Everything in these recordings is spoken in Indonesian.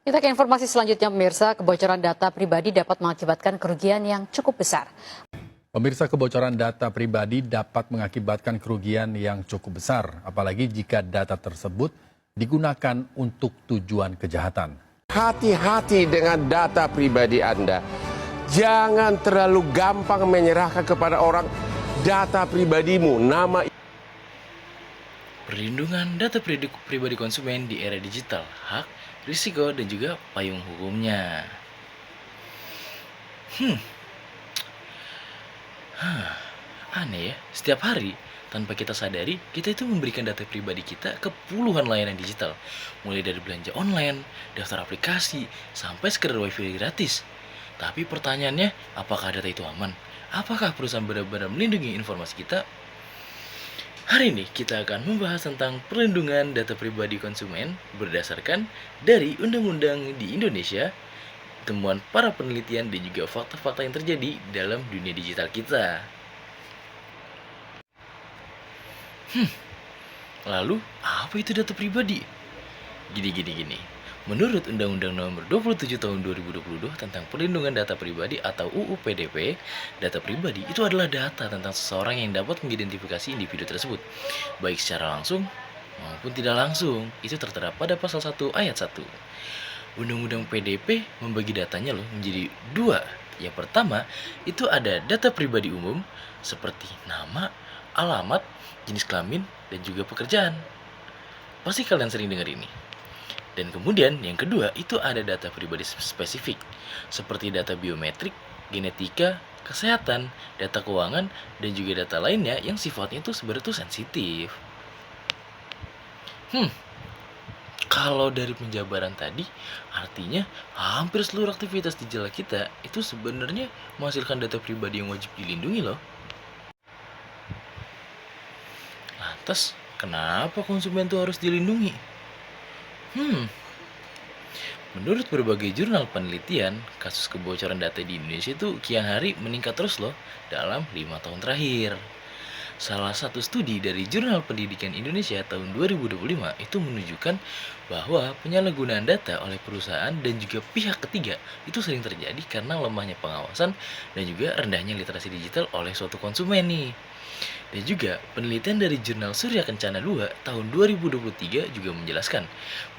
Kita ke informasi selanjutnya, pemirsa. Kebocoran data pribadi dapat mengakibatkan kerugian yang cukup besar. Pemirsa, kebocoran data pribadi dapat mengakibatkan kerugian yang cukup besar, apalagi jika data tersebut digunakan untuk tujuan kejahatan. Hati-hati dengan data pribadi Anda. Jangan terlalu gampang menyerahkan kepada orang data pribadimu, nama. Perlindungan data pribadi konsumen di era digital, hak, risiko, dan juga payung hukumnya. Aneh ya, setiap hari tanpa kita sadari, kita itu memberikan data pribadi kita ke puluhan layanan digital. Mulai dari belanja online, daftar aplikasi, sampai sekedar wifi gratis. Tapi pertanyaannya, apakah data itu aman? Apakah perusahaan benar-benar melindungi informasi kita? Hari ini kita akan membahas tentang perlindungan data pribadi konsumen berdasarkan dari undang-undang di Indonesia, temuan para penelitian dan juga fakta-fakta yang terjadi dalam dunia digital kita. Lalu, apa itu data pribadi? Gini. Menurut Undang-Undang Nomor 27 Tahun 2022 tentang Perlindungan Data Pribadi atau UU PDP, data pribadi itu adalah data tentang seseorang yang dapat mengidentifikasi individu tersebut, baik secara langsung maupun tidak langsung. Itu tertera pada pasal 1 ayat 1. Undang-Undang PDP membagi datanya menjadi dua. Yang pertama, itu ada data pribadi umum seperti nama, alamat, jenis kelamin, dan juga pekerjaan. Pasti kalian sering dengar ini. Dan kemudian yang kedua itu ada data pribadi spesifik seperti data biometrik, genetika, kesehatan, data keuangan, dan juga data lainnya yang sifatnya itu sebenarnya sensitif. Kalau dari penjabaran tadi, artinya hampir seluruh aktivitas digital kita itu sebenarnya menghasilkan data pribadi yang wajib dilindungi loh. Lantas, kenapa konsumen itu harus dilindungi? Menurut berbagai jurnal penelitian, kasus kebocoran data di Indonesia itu kian hari meningkat terus loh dalam 5 tahun terakhir. Salah satu studi dari Jurnal Pendidikan Indonesia tahun 2025 itu menunjukkan bahwa penyalahgunaan data oleh perusahaan dan juga pihak ketiga itu sering terjadi karena lemahnya pengawasan dan juga rendahnya literasi digital oleh suatu konsumen nih. Dan juga penelitian dari Jurnal Surya Kencana 2 tahun 2023 juga menjelaskan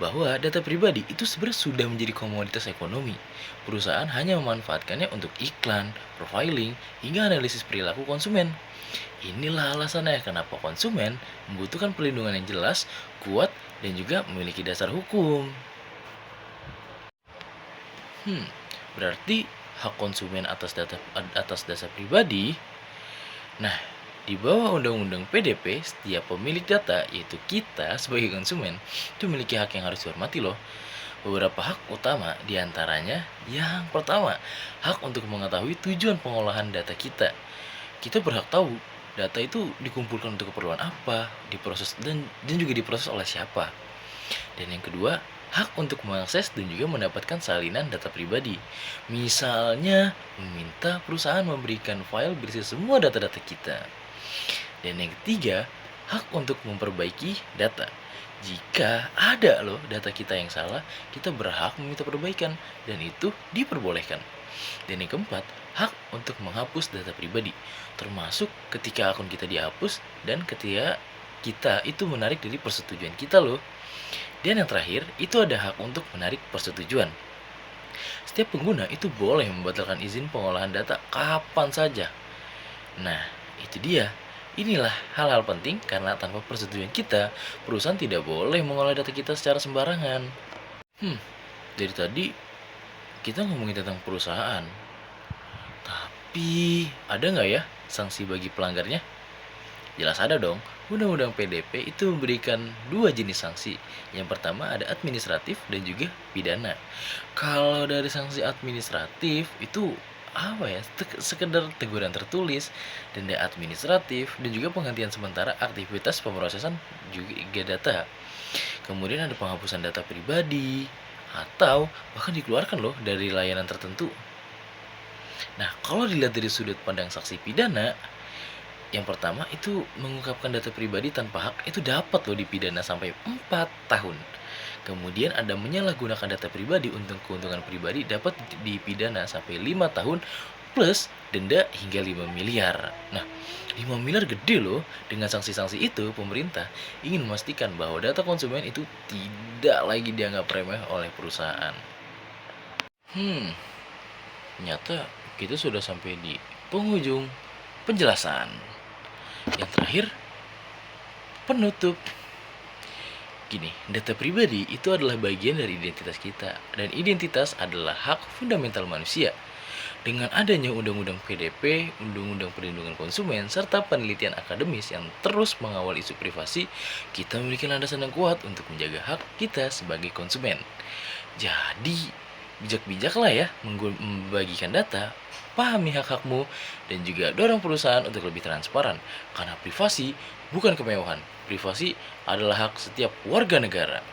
bahwa data pribadi itu sebenarnya sudah menjadi komoditas ekonomi. Perusahaan hanya memanfaatkannya untuk iklan, profiling, hingga analisis perilaku konsumen. Inilah alasannya kenapa konsumen membutuhkan perlindungan yang jelas, kuat, dan juga memiliki dasar hukum. Berarti hak konsumen atas data pribadi. Nah, di bawah Undang-Undang PDP, setiap pemilik data, yaitu kita sebagai konsumen, itu memiliki hak yang harus dihormati loh. Beberapa hak utama diantaranya, yang pertama, hak untuk mengetahui tujuan pengolahan data kita. Kita berhak tahu data itu dikumpulkan untuk keperluan apa, diproses dan juga diproses oleh siapa. Dan yang kedua, hak untuk mengakses dan juga mendapatkan salinan data pribadi. Misalnya, meminta perusahaan memberikan file berisi semua data-data kita. Dan yang ketiga, hak untuk memperbaiki data. Jika ada data kita yang salah, kita berhak meminta perbaikan dan itu diperbolehkan. Dan yang keempat, hak untuk menghapus data pribadi, termasuk ketika akun kita dihapus dan ketika kita itu menarik dari persetujuan kita loh. Dan yang terakhir, itu ada hak untuk menarik persetujuan. Setiap pengguna itu boleh membatalkan izin pengolahan data kapan saja. Nah, itu dia. Inilah hal-hal penting karena tanpa persetujuan kita, perusahaan tidak boleh mengolah data kita secara sembarangan. Dari tadi kita ngomongin tentang perusahaan. Tapi ada nggak ya sanksi bagi pelanggarnya? Jelas ada dong. Undang-Undang PDP itu memberikan dua jenis sanksi. Yang pertama ada administratif dan juga pidana. Kalau dari sanksi administratif itu sekedar teguran tertulis, denda administratif, dan juga penghentian sementara aktivitas pemrosesan juga data. Kemudian ada penghapusan data pribadi atau bahkan dikeluarkan dari layanan tertentu. Nah, kalau dilihat dari sudut pandang sanksi pidana, yang pertama itu mengungkapkan data pribadi tanpa hak itu dapat dipidana sampai 4 tahun. Kemudian ada menyalahgunakan data pribadi untuk keuntungan pribadi dapat dipidana sampai 5 tahun plus denda hingga 5 miliar. Nah, 5 miliar gede loh. Dengan sanksi-sanksi itu, pemerintah ingin memastikan bahwa data konsumen itu tidak lagi dianggap remeh oleh perusahaan. Ternyata kita sudah sampai di penghujung penjelasan. Yang terakhir, penutup. Gini, data pribadi itu adalah bagian dari identitas kita, dan identitas adalah hak fundamental manusia. Dengan adanya Undang-Undang PDP, Undang-Undang Perlindungan Konsumen, serta penelitian akademis yang terus mengawal isu privasi, kita memiliki landasan yang kuat untuk menjaga hak kita sebagai konsumen. Jadi, bijak-bijaklah ya membagikan data, pahami hak-hakmu, dan juga dorong perusahaan untuk lebih transparan. Karena privasi bukan kemewahan, privasi adalah hak setiap warga negara.